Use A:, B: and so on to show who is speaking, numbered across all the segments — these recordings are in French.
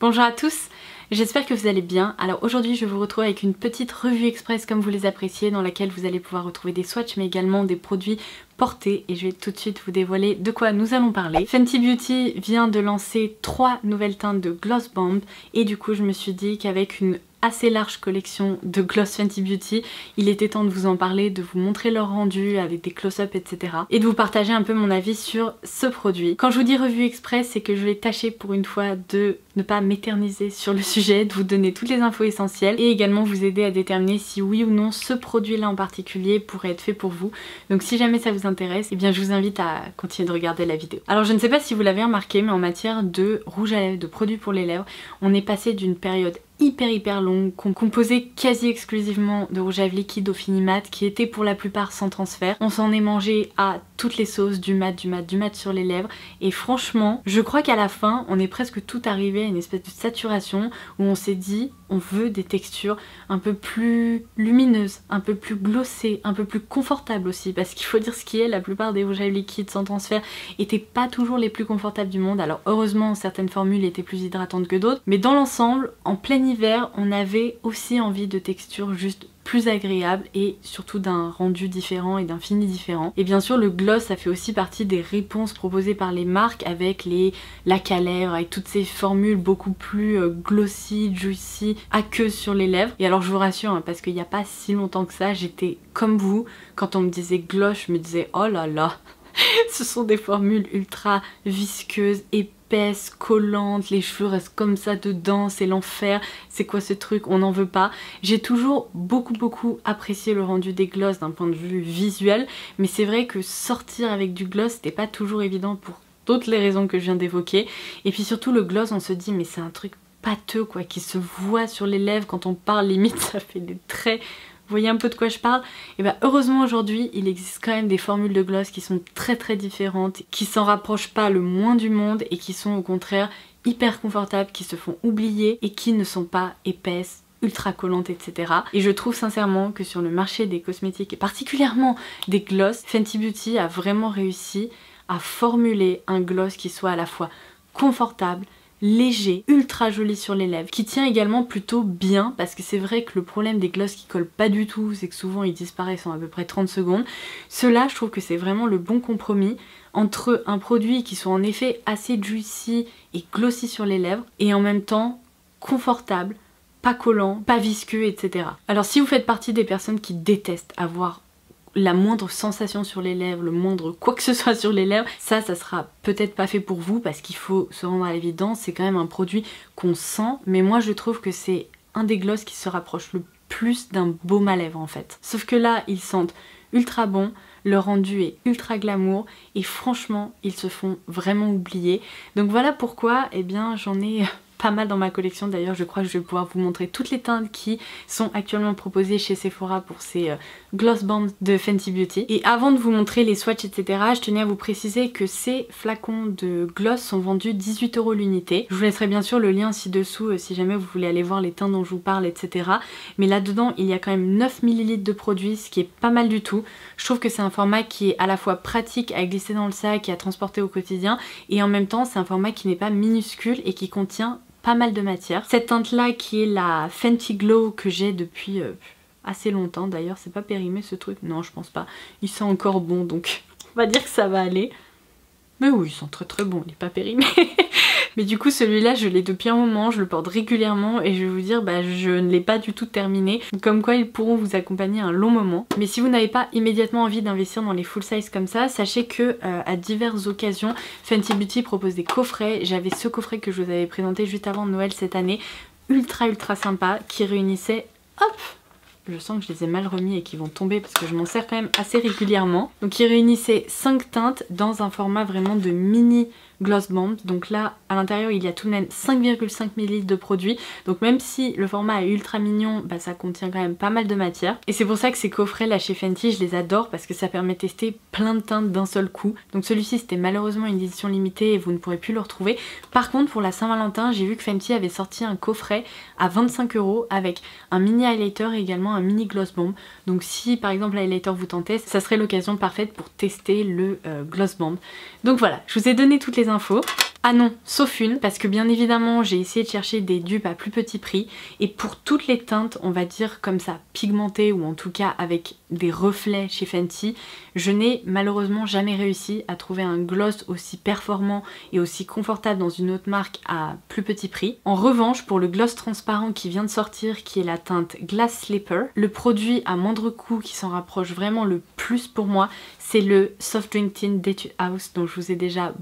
A: Bonjour à tous, j'espère que vous allez bien. Alors aujourd'hui je vous retrouve avec une petite revue express comme vous les appréciez, dans laquelle vous allez pouvoir retrouver des swatchs mais également des produits portés, et je vais tout de suite vous dévoiler de quoi nous allons parler. Fenty Beauty vient de lancer 3 nouvelles teintes de Gloss Bomb et du coup je me suis dit qu'avec une assez large collection de gloss Fenty Beauty, il était temps de vous en parler, de vous montrer leur rendu avec des close-up etc. et de vous partager un peu mon avis sur ce produit. Quand je vous dis revue express, c'est que je vais tâcher pour une fois de ne pas m'éterniser sur le sujet, de vous donner toutes les infos essentielles et également vous aider à déterminer si oui ou non ce produit là en particulier pourrait être fait pour vous. Donc si jamais ça vous intéresse, eh bien je vous invite à continuer de regarder la vidéo. Alors je ne sais pas si vous l'avez remarqué, mais en matière de rouge à lèvres, de produits pour les lèvres, on est passé d'une période hyper longue, composée quasi exclusivement de rouge à lèvres liquide au fini mat, qui était pour la plupart sans transfert. On s'en est mangé à toutes les sauces, du mat sur les lèvres, et franchement je crois qu'à la fin on est presque tout arrivé à une espèce de saturation où on s'est dit on veut des textures un peu plus lumineuses, un peu plus glossées, un peu plus confortables aussi, parce qu'il faut dire ce qui est, la plupart des rouges à lèvres liquides sans transfert étaient pas toujours les plus confortables du monde. Alors heureusement certaines formules étaient plus hydratantes que d'autres, mais dans l'ensemble en plein hiver on avait aussi envie de textures juste plus agréable et surtout d'un rendu différent et d'un fini différent. Et bien sûr le gloss ça fait aussi partie des réponses proposées par les marques avec les lacs à lèvres, avec toutes ces formules beaucoup plus glossy, juicy, aqueuses sur les lèvres. Et alors je vous rassure hein, parce qu'il n'y a pas si longtemps que ça j'étais comme vous, quand on me disait gloss je me disais oh là là ce sont des formules ultra visqueuses, épaisses, collantes, les cheveux restent comme ça dedans, c'est l'enfer, c'est quoi ce truc, on n'en veut pas. J'ai toujours beaucoup apprécié le rendu des gloss d'un point de vue visuel, mais c'est vrai que sortir avec du gloss c'était pas toujours évident pour toutes les raisons que je viens d'évoquer. Et puis surtout le gloss on se dit mais c'est un truc pâteux quoi, qui se voit sur les lèvres quand on parle, limite ça fait des traits. Vous voyez un peu de quoi je parle? Et bien heureusement aujourd'hui il existe quand même des formules de gloss qui sont très différentes, qui s'en rapprochent pas le moins du monde et qui sont au contraire hyper confortables, qui se font oublier et qui ne sont pas épaisses, ultra collantes etc. Et je trouve sincèrement que sur le marché des cosmétiques et particulièrement des gloss, Fenty Beauty a vraiment réussi à formuler un gloss qui soit à la fois confortable, léger, ultra joli sur les lèvres, qui tient également plutôt bien, parce que c'est vrai que le problème des gloss qui collent pas du tout, c'est que souvent ils disparaissent en à peu près 30 secondes. Ceux-là, je trouve que c'est vraiment le bon compromis entre un produit qui soit en effet assez juicy et glossy sur les lèvres, et en même temps confortable, pas collant, pas visqueux, etc. Alors si vous faites partie des personnes qui détestent avoir la moindre sensation sur les lèvres, le moindre quoi que ce soit sur les lèvres, ça sera peut-être pas fait pour vous, parce qu'il faut se rendre à l'évidence, c'est quand même un produit qu'on sent, mais moi je trouve que c'est un des gloss qui se rapproche le plus d'un baume à lèvres en fait. Sauf que là ils sentent ultra bon, le rendu est ultra glamour et franchement ils se font vraiment oublier. Donc voilà pourquoi eh bien j'en ai pas mal dans ma collection. D'ailleurs je crois que je vais pouvoir vous montrer toutes les teintes qui sont actuellement proposées chez Sephora pour ces gloss bombs de Fenty Beauty. Et avant de vous montrer les swatchs etc, je tenais à vous préciser que ces flacons de gloss sont vendus 18 € l'unité. Je vous laisserai bien sûr le lien ci-dessous si jamais vous voulez aller voir les teintes dont je vous parle etc. Mais là-dedans il y a quand même 9 ml de produits, ce qui est pas mal du tout. Je trouve que c'est un format qui est à la fois pratique à glisser dans le sac et à transporter au quotidien, et en même temps c'est un format qui n'est pas minuscule et qui contient pas mal de matière. Cette teinte là qui est la Fenty Glow que j'ai depuis assez longtemps, d'ailleurs c'est pas périmé ce truc, non je pense pas, il sent encore bon donc on va dire que ça va aller. Mais oui il sent très bon, il est pas périmé. Mais du coup celui-là je l'ai depuis un moment, je le porte régulièrement et je vais vous dire bah je ne l'ai pas du tout terminé, comme quoi ils pourront vous accompagner un long moment. Mais si vous n'avez pas immédiatement envie d'investir dans les full size comme ça, sachez que à diverses occasions Fenty Beauty propose des coffrets. J'avais ce coffret que je vous avais présenté juste avant Noël cette année, ultra sympa, qui réunissait, hop, je sens que je les ai mal remis et qu'ils vont tomber parce que je m'en sers quand même assez régulièrement. Donc il réunissait 5 teintes dans un format vraiment de mini Gloss Bomb. Donc là à l'intérieur il y a tout de même 5,5 ml de produit, donc même si le format est ultra mignon, bah ça contient quand même pas mal de matière. Et c'est pour ça que ces coffrets là chez Fenty je les adore, parce que ça permet de tester plein de teintes d'un seul coup. Donc celui-ci c'était malheureusement une édition limitée et vous ne pourrez plus le retrouver. Par contre pour la Saint-Valentin j'ai vu que Fenty avait sorti un coffret à 25 € avec un mini highlighter et également un mini Gloss Bomb. Donc si par exemple l'highlighter vous tentait, ça serait l'occasion parfaite pour tester le Gloss Bomb. Donc voilà, je vous ai donné toutes les infos. Ah non, sauf une, parce que bien évidemment j'ai essayé de chercher des dupes à plus petit prix et pour toutes les teintes, on va dire comme ça, pigmentées ou en tout cas avec des reflets chez Fenty, je n'ai malheureusement jamais réussi à trouver un gloss aussi performant et aussi confortable dans une autre marque à plus petit prix. En revanche, pour le gloss transparent qui vient de sortir, qui est la teinte Glass Slipper, le produit à moindre coût qui s'en rapproche vraiment le plus pour moi, c'est le Soft Drink Tint d'Etude House dont je vous ai déjà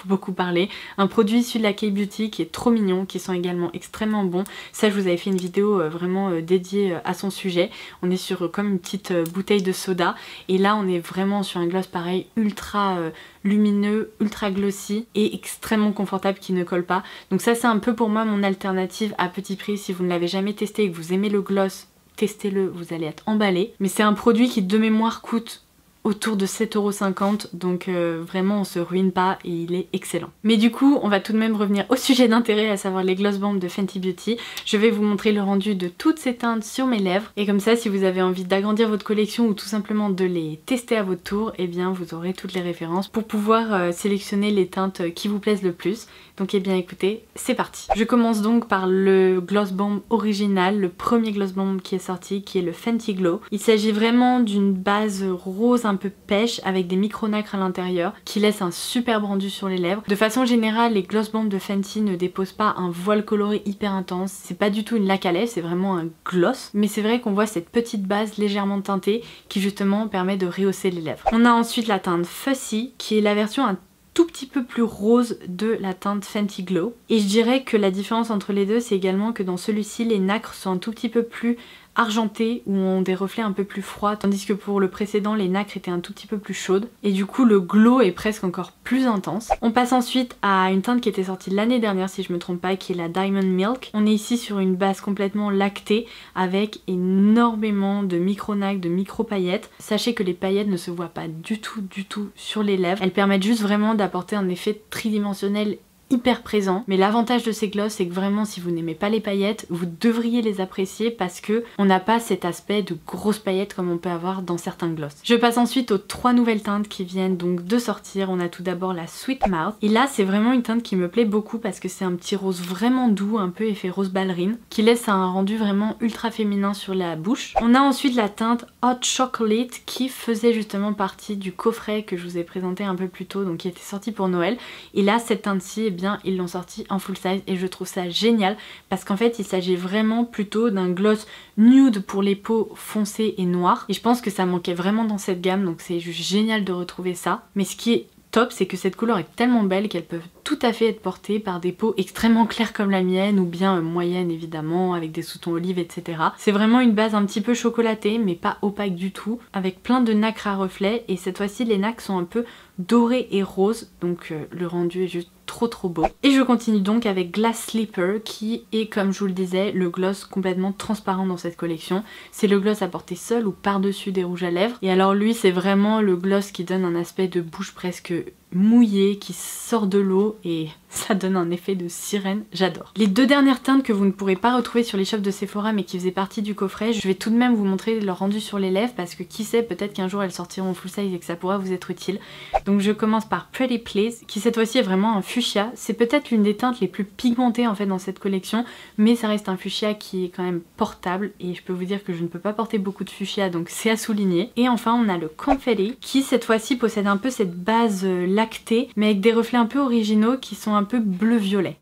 A: beaucoup parlé. Un produit issu de la K-Beauty qui est trop mignon, qui sent également extrêmement bon. Ça, je vous avais fait une vidéo vraiment dédiée à son sujet. On est sur comme une petite bouteille de soda et là on est vraiment sur un gloss pareil ultra lumineux, ultra glossy et extrêmement confortable qui ne colle pas. Donc ça c'est un peu pour moi mon alternative à petit prix. Si vous ne l'avez jamais testé et que vous aimez le gloss, testez-le, vous allez être emballé. Mais c'est un produit qui de mémoire coûte autour de 7,50 €, donc vraiment on se ruine pas et il est excellent. Mais du coup on va tout de même revenir au sujet d'intérêt, à savoir les gloss bombs de Fenty Beauty. Je vais vous montrer le rendu de toutes ces teintes sur mes lèvres et comme ça si vous avez envie d'agrandir votre collection ou tout simplement de les tester à votre tour, eh bien vous aurez toutes les références pour pouvoir sélectionner les teintes qui vous plaisent le plus. Donc eh bien écoutez, c'est parti. Je commence donc par le gloss bomb original, le premier gloss bomb qui est sorti, qui est le Fenty Glow. Il s'agit vraiment d'une base rose un peu pêche avec des micro-nacres à l'intérieur qui laisse un superbe rendu sur les lèvres. De façon générale, les gloss bombs de Fenty ne déposent pas un voile coloré hyper intense. C'est pas du tout une laque à lèvres, c'est vraiment un gloss. Mais c'est vrai qu'on voit cette petite base légèrement teintée qui justement permet de rehausser les lèvres. On a ensuite la teinte Fussy qui est la version un tout petit peu plus rose de la teinte Fenty Glow. Et je dirais que la différence entre les deux, c'est également que dans celui-ci, les nacres sont un tout petit peu plus argentées ou ont des reflets un peu plus froids, tandis que pour le précédent les nacres étaient un tout petit peu plus chaudes et du coup le glow est presque encore plus intense. On passe ensuite à une teinte qui était sortie l'année dernière si je me trompe pas, qui est la Diamond Milk. On est ici sur une base complètement lactée avec énormément de micro-nacres, de micro-paillettes. Sachez que les paillettes ne se voient pas du tout sur les lèvres, elles permettent juste vraiment d'apporter un effet tridimensionnel hyper présent. Mais l'avantage de ces gloss, c'est que vraiment si vous n'aimez pas les paillettes, vous devriez les apprécier parce que on n'a pas cet aspect de grosses paillettes comme on peut avoir dans certains gloss. Je passe ensuite aux trois nouvelles teintes qui viennent donc de sortir. On a tout d'abord la Sweet Mouth. Et là c'est vraiment une teinte qui me plaît beaucoup parce que c'est un petit rose vraiment doux, un peu effet rose ballerine, qui laisse un rendu vraiment ultra féminin sur la bouche. On a ensuite la teinte Hot Chocolate qui faisait justement partie du coffret que je vous ai présenté un peu plus tôt, donc qui était sorti pour Noël. Et là cette teinte-ci, bien ils l'ont sorti en full size et je trouve ça génial parce qu'en fait il s'agit vraiment plutôt d'un gloss nude pour les peaux foncées et noires et je pense que ça manquait vraiment dans cette gamme, donc c'est juste génial de retrouver ça. Mais ce qui est top, c'est que cette couleur est tellement belle qu'elle peut tout à fait être portée par des peaux extrêmement claires comme la mienne ou bien moyennes évidemment avec des sous-tons olive etc. C'est vraiment une base un petit peu chocolatée mais pas opaque du tout, avec plein de nacres à reflets et cette fois-ci les nacres sont un peu dorées et roses, donc le rendu est juste trop beau. Et je continue donc avec Glass Slipper qui est, comme je vous le disais, le gloss complètement transparent dans cette collection. C'est le gloss à porter seul ou par-dessus des rouges à lèvres. Et alors lui c'est vraiment le gloss qui donne un aspect de bouche presque mouillé, qui sort de l'eau et ça donne un effet de sirène, j'adore. Les deux dernières teintes que vous ne pourrez pas retrouver sur les shops de Sephora mais qui faisaient partie du coffret, je vais tout de même vous montrer leur rendu sur les lèvres parce que qui sait, peut-être qu'un jour elles sortiront en full size et que ça pourra vous être utile. Donc je commence par Pretty Please qui cette fois-ci est vraiment un fuchsia. C'est peut-être l'une des teintes les plus pigmentées en fait dans cette collection, mais ça reste un fuchsia qui est quand même portable et je peux vous dire que je ne peux pas porter beaucoup de fuchsia, donc c'est à souligner. Et enfin on a le Confetti qui cette fois-ci possède un peu cette base lactée mais avec des reflets un peu originaux qui sont un peu bleu-violet.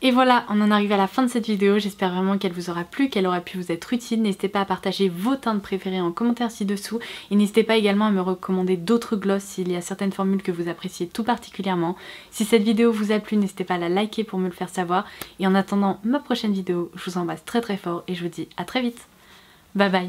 A: Et voilà, on en arrive à la fin de cette vidéo, j'espère vraiment qu'elle vous aura plu, qu'elle aura pu vous être utile. N'hésitez pas à partager vos teintes préférées en commentaire ci-dessous et n'hésitez pas également à me recommander d'autres gloss s'il y a certaines formules que vous appréciez tout particulièrement. Si cette vidéo vous a plu, n'hésitez pas à la liker pour me le faire savoir. Et en attendant ma prochaine vidéo, je vous embrasse très fort et je vous dis à très vite. Bye bye.